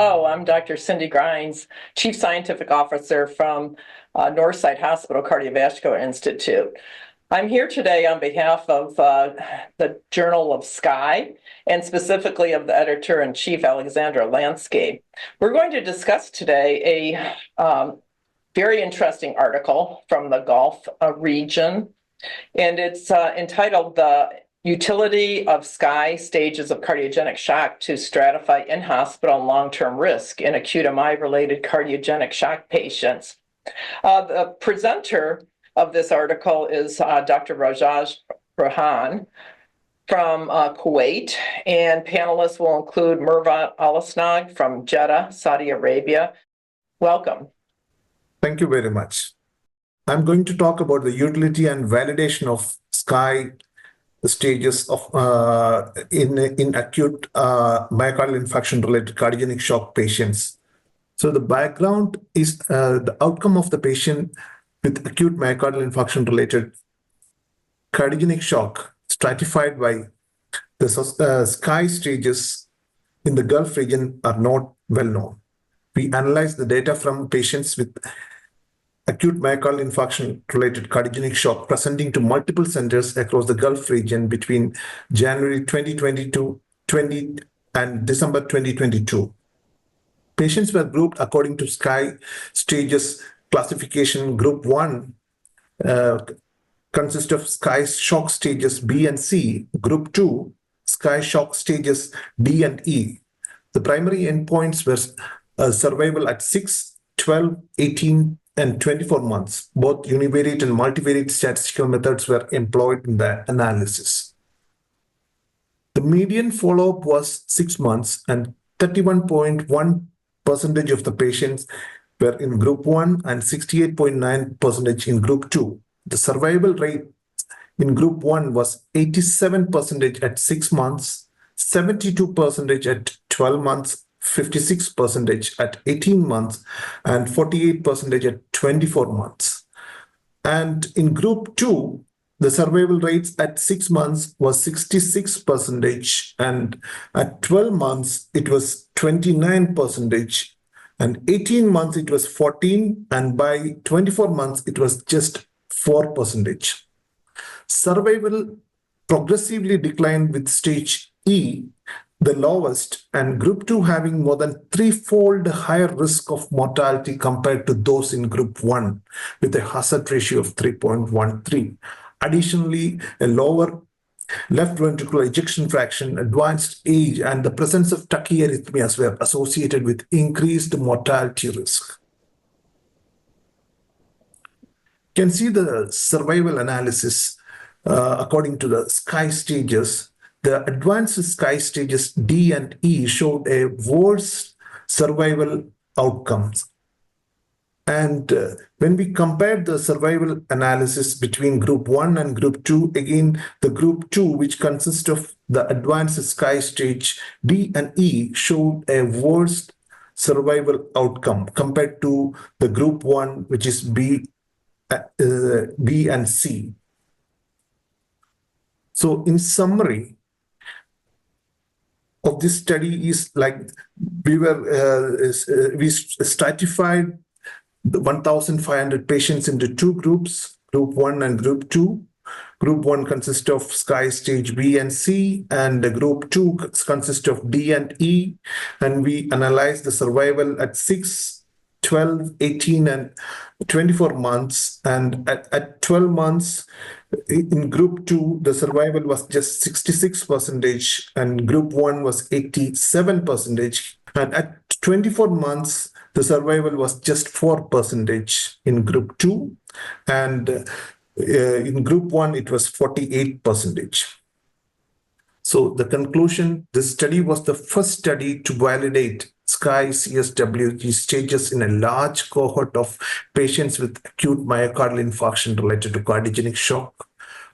Hello, I'm Dr. Cindy Grines, Chief Scientific Officer from Northside Hospital Cardiovascular Institute. I'm here today on behalf of the Journal of SCAI, and specifically of the Editor-in-Chief, Alexandra Lansky. We're going to discuss today a very interesting article from the Gulf region, and it's entitled "The Utility of SCAI Stages of Cardiogenic Shock to Stratify In-Hospital and Long-Term Risk in Acute MI-Related Cardiogenic Shock Patients." The presenter of this article is Dr. Rajesh Rajan from Kuwait, and panelists will include Mirvat Alasnag from Jeddah, Saudi Arabia. Welcome. Thank you very much. I'm going to talk about the utility and validation of SCAI stages of in acute myocardial infarction-related cardiogenic shock patients. So the background is the outcome of the patient with acute myocardial infarction-related cardiogenic shock stratified by the SCAI stages in the Gulf region are not well known. We analyzed the data from patients with acute myocardial infarction-related cardiogenic shock presenting to multiple centers across the Gulf region between January 2022 and December 2022. Patients were grouped according to SCAI stages classification. Group 1 consists of SCAI shock stages B and C. Group 2, SCAI shock stages D and E. The primary endpoints were survival at 6, 12, 18, and 24 months. Both univariate and multivariate statistical methods were employed in the analysis. The median follow-up was 6 months, and 31.1% of the patients were in Group 1 and 68.9% in Group 2. The survival rate in Group 1 was 87% at 6 months, 72% at 12 months, 56% at 18 months, and 48% at 24 months. And in Group 2, the survival rates at 6 months was 66%, and at 12 months, it was 29%, and 18 months, it was 14%, and by 24 months, it was just 4%. Survival progressively declined with stage E, the lowest, and Group 2 having more than threefold higher risk of mortality compared to those in Group 1 with a hazard ratio of 3.13. Additionally, a lower left ventricular ejection fraction, advanced age, and the presence of tachyarrhythmias were associated with increased mortality risk. You can see the survival analysis according to the SCAI stages. The advanced SCAI stages D and E showed a worse survival outcomes. And when we compared the survival analysis between Group 1 and Group 2, again, the Group 2, which consists of the advanced SCAI stage D and E, showed a worse survival outcome compared to the Group 1, which is B and C. So in summary of this study is like we stratified the 1,500 patients into two groups, Group 1 and Group 2. Group 1 consists of SCAI stage B and C, and Group 2 consists of D and E. And we analyzed the survival at 6, 12, 18, and 24 months. And at 12 months, in Group 2, the survival was just 66%, and Group 1 was 87%. And at 24 months, the survival was just 4% in Group 2, and in Group 1, it was 48%. So the conclusion, this study was the first study to validate SCAI-CSWG stages in a large cohort of patients with acute myocardial infarction related to cardiogenic shock.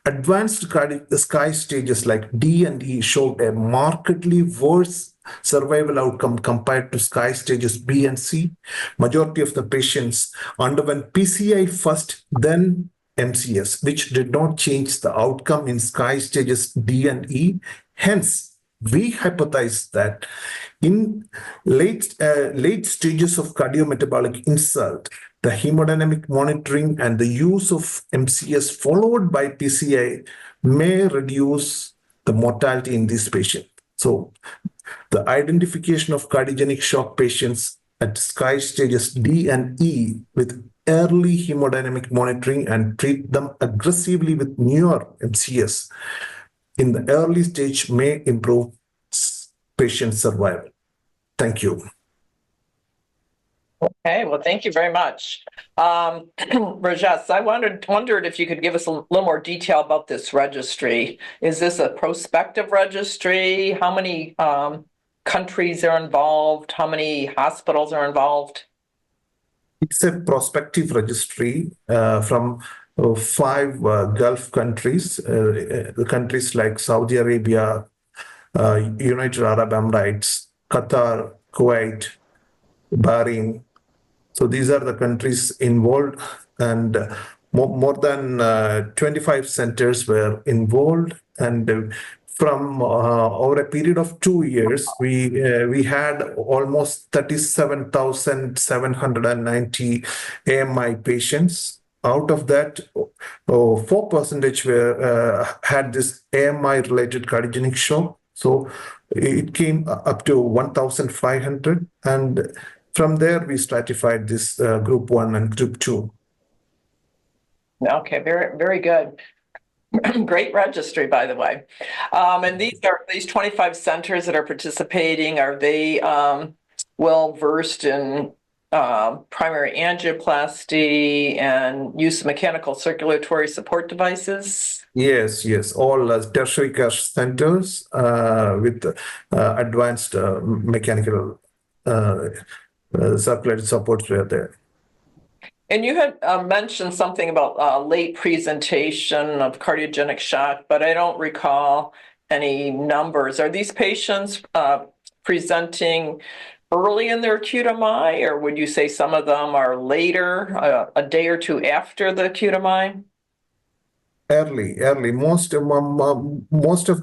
Advanced SCAI stages like D and E showed a markedly worse survival outcome compared to SCAI stages B and C. Majority of the patients underwent PCI first, then MCS, which did not change the outcome in SCAI stages D and E. Hence, we hypothesize that in late stages of cardiometabolic insult, the hemodynamic monitoring and the use of MCS followed by PCI may reduce the mortality in this patient. So the identification of cardiogenic shock patients at SCAI stages D and E with early hemodynamic monitoring and treat them aggressively with newer MCS in the early stage may improve patient survival. Thank you. Okay, well, thank you very much. Rajesh, I wondered if you could give us a little more detail about this registry. Is this a prospective registry? How many countries are involved? How many hospitals are involved? It's a prospective registry from 5 Gulf countries, countries like Saudi Arabia, United Arab Emirates, Qatar, Kuwait, Bahrain. So these are the countries involved, and more than 25 centers were involved. And from over a period of 2 years, we had almost 37,790 AMI patients. Out of that, 4% were had this AMI-related cardiogenic shock. So it came up to 1,500, and from there we stratified this group 1 and group 2. Okay, very, very good. Great registry, by the way. And these 25 centers that are participating, are they well versed in primary angioplasty and use of mechanical circulatory support devices? Yes, all tertiary care centers with advanced mechanical circulatory supports were there. And you had mentioned something about late presentation of cardiogenic shock, but I don't recall any numbers. Are these patients presenting early in their acute MI, or would you say some of them are later, a day or two after the acute MI? Early. Most of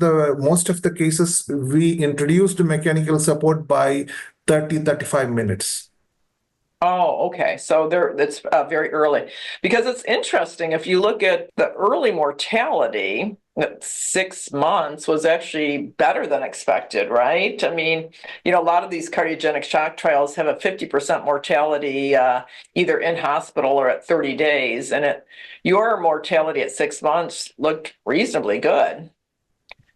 the cases we introduced mechanical support by 30-35 minutes. Oh, okay. So that's very early, because it's interesting. If you look at the early mortality, 6 months was actually better than expected, right? I mean, a lot of these cardiogenic shock trials have a 50% mortality either in hospital or at 30 days. And your mortality at 6 months looked reasonably good.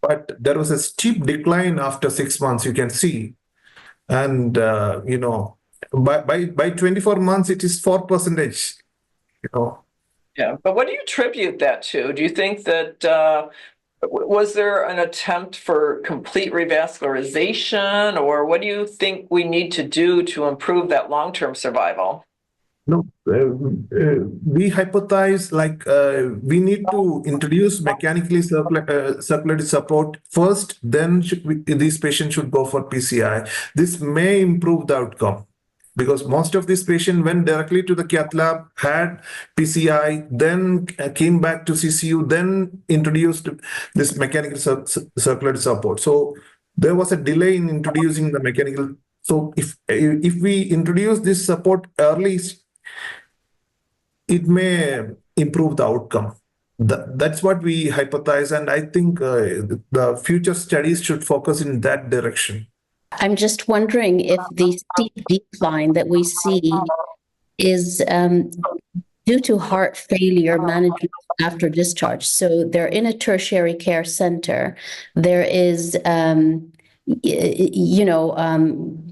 But there was a steep decline after 6 months, you can see. And, by 24 months, it is 4%, Yeah, but what do you attribute that to? Do you think that was there an attempt for complete revascularization, or what do you think we need to do to improve that long-term survival? No, we hypothesize we need to introduce mechanically circulatory support first, then these patients should go for PCI. This may improve the outcome, because most of these patients went directly to the cath lab, had PCI, then came back to CCU, then introduced this mechanical circulatory support. So there was a delay in introducing the mechanical. So if we introduce this support early, it may improve the outcome. That's what we hypothesize, and I think the future studies should focus in that direction. I'm just wondering if the steep decline that we see is due to heart failure management after discharge. So they're in a tertiary care center. There is,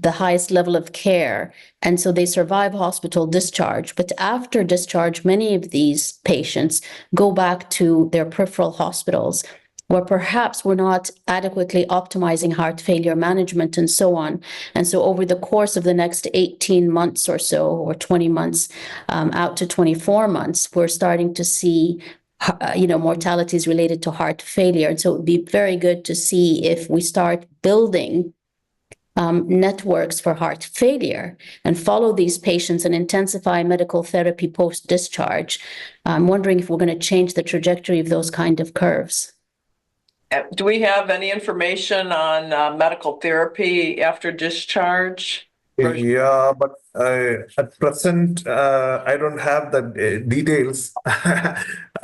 the highest level of care. And so they survive hospital discharge. But after discharge, many of these patients go back to their peripheral hospitals, where perhaps we're not adequately optimizing heart failure management and so on. And so over the course of the next 18 months or so, or 20 months, out to 24 months, we're starting to see mortalities related to heart failure. And so it would be very good to see if we start building networks for heart failure and follow these patients and intensify medical therapy post-discharge. I'm wondering if we're going to change the trajectory of those kind of curves. Do we have any information on medical therapy after discharge? Yeah, but at present, I don't have the details.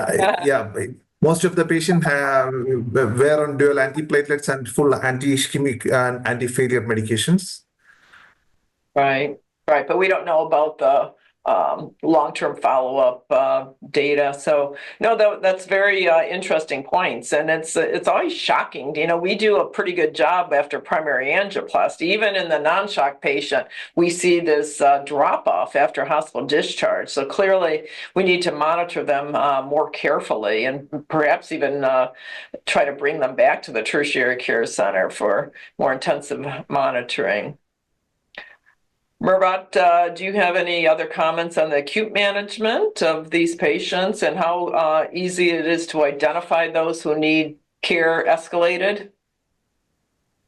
Yeah, most of the patients were on dual antiplatelets and full anti-ischemic and anti-failure medications. Right, right, but we don't know about the long-term follow-up data. So no, that's very interesting points, and it's always shocking. You know, we do a pretty good job after primary angioplasty. Even in the non-shock patient, we see this drop-off after hospital discharge. So clearly, we need to monitor them more carefully, and perhaps even try to bring them back to the tertiary care center for more intensive monitoring. Mirvat, do you have any other comments on the acute management of these patients and how easy it is to identify those who need care escalated?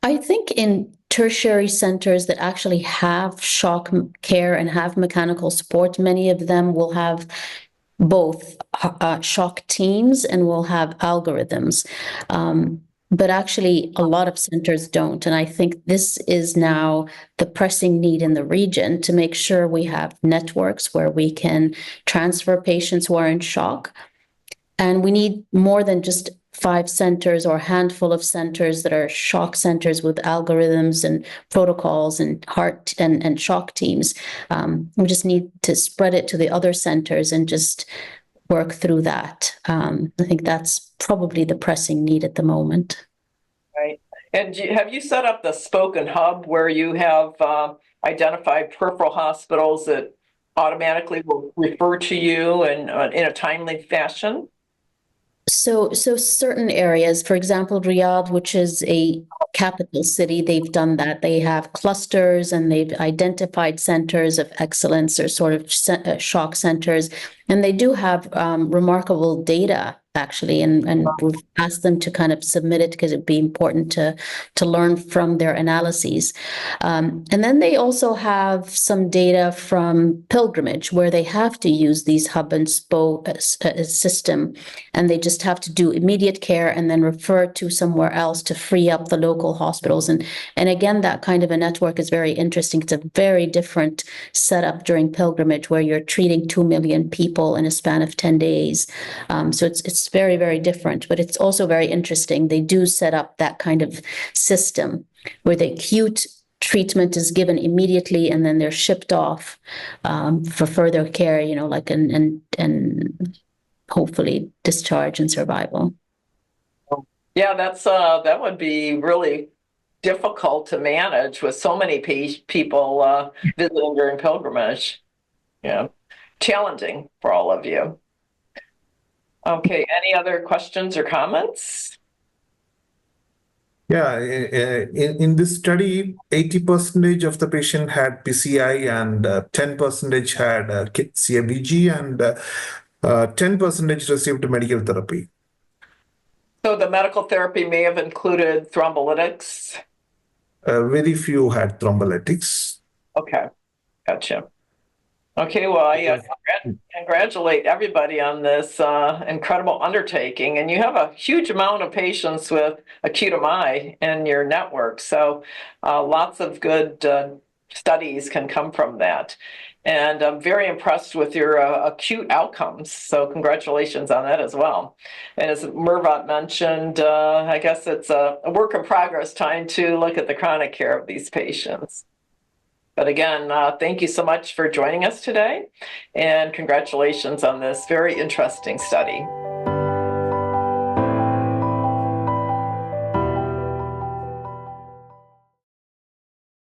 I think in tertiary centers that actually have shock care and have mechanical support, many of them will have both shock teams and will have algorithms. But actually, a lot of centers don't. And I think this is now the pressing need in the region to make sure we have networks where we can transfer patients who are in shock. And we need more than just 5 centers or a handful of centers that are shock centers with algorithms and protocols and heart and shock teams. We just need to spread it to the other centers and just work through that. I think that's probably the pressing need at the moment. Right. And have you set up the spoke and hub where you have identified peripheral hospitals that automatically will refer to you and in a timely fashion? So certain areas, for example, Riyadh, which is a capital city, they've done that. They have clusters and they've identified centers of excellence or sort of shock centers. And they do have remarkable data, actually, and we've asked them to kind of submit it because it'd be important to learn from their analyses. And then they also have some data from pilgrimage where they have to use these hub and spoke system, and they just have to do immediate care and then refer to somewhere else to free up the local hospitals. And again, that kind of a network is very interesting. It's a very different setup during pilgrimage where you're treating 2 million people in a span of 10 days. So it's very, very different, but it's also very interesting. They do set up that kind of system where the acute treatment is given immediately and then they're shipped off for further care, you know, like and hopefully discharge and survival. Yeah, that would be really difficult to manage with so many people visiting during pilgrimage. Yeah, challenging for all of you. Okay, any other questions or comments? Yeah, in this study, 80% of the patient had PCI and 10% had CWG and 10% received medical therapy. So the medical therapy may have included thrombolytics? Very few had thrombolytics. Okay, gotcha. Okay, well, I congratulate everybody on this incredible undertaking. And you have a huge amount of patients with acute MI in your network. So lots of good studies can come from that. And I'm very impressed with your acute outcomes. So congratulations on that as well. And as Mirvat mentioned, I guess it's a work in progress time to look at the chronic care of these patients. But again, thank you so much for joining us today, and congratulations on this very interesting study.